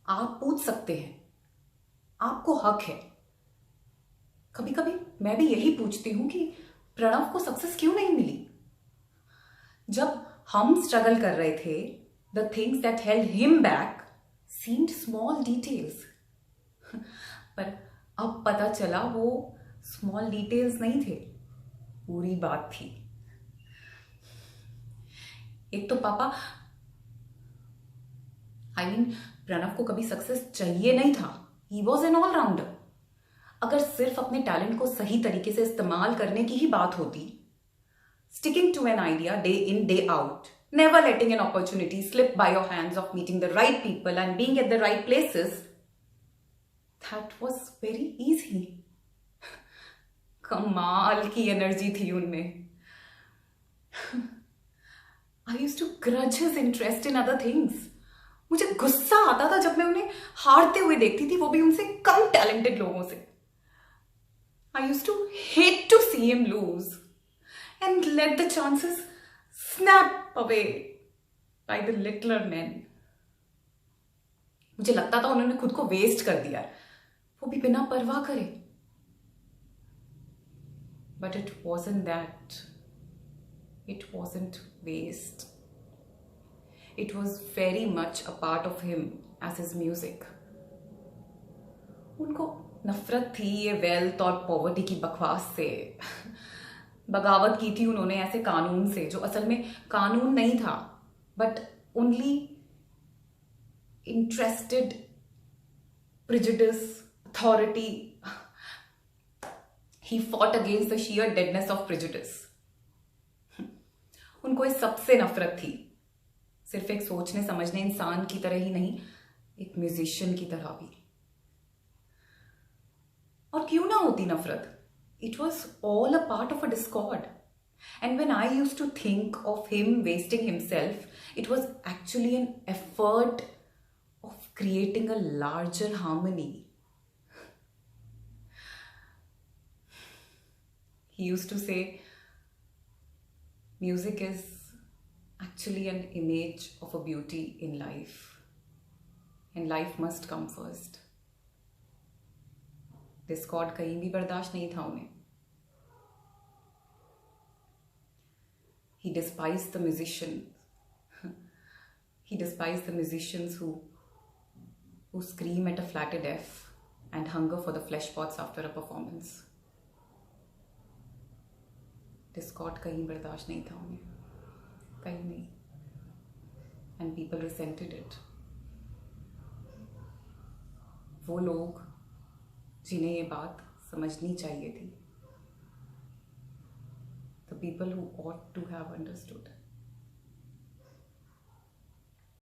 आप पूछ सकते हैं, आपको हक है। कभी कभी मैं भी यही पूछती हूं कि प्रणव को सक्सेस क्यों नहीं मिली। जब हम स्ट्रगल कर रहे थे, the things that held him back seemed small details. पर अब पता चला वो स्मॉल डिटेल्स नहीं थे, पूरी बात थी। एक तो पापा प्रणव को कभी सक्सेस चाहिए नहीं था। He was an allrounder. अगर सिर्फ अपने टैलेंट को सही तरीके से इस्तेमाल करने की ही बात होती, sticking to an idea day in day out, never letting an opportunity slip by your hands of meeting the right people and being at the right places, that was very easy. कमाल की energy थी उनमें। I used to grudge his interest in other things. मुझे गुस्सा आता था जब मैं उन्हें हारते हुए देखती थी, वो भी उनसे कम टैलेंटेड लोगों से। I used to hate to see him lose and let the chances snap away by the littler men. मुझे लगता था उन्होंने खुद को वेस्ट कर दिया, वो भी बिना परवाह करे। But it wasn't that. It wasn't waste. It was very much a part of him as his music. उनको नफरत थी ये वेल्थ और पॉवर्टी की बकवास से। बगावत की थी उन्होंने ऐसे कानून से जो असल में कानून नहीं था, but only interested prejudice authority. He fought against the sheer deadness of prejudice. उनको इस सबसे नफरत थी, सिर्फ एक सोचने समझने इंसान की तरह ही नहीं, एक म्यूजिशियन की तरह भी। और क्यों ना होती नफरत? It was all a part of a discord. And when I used to think of him wasting himself, it was actually an effort of creating a larger harmony. He used to say, music is actually an image of a beauty in life, and life must come first. Discord कहीं भी बर्दाश्त नहीं था उन्हें। He despised the musicians who scream at a flatted F and hunger for the flesh pots after a performance. Discord कहीं बर्दाश्त नहीं था उन्हें, कहीं नहीं। And people resented it. वो लोग जिन्हें ये बात समझनी चाहिए थी, the people who ought to have understood.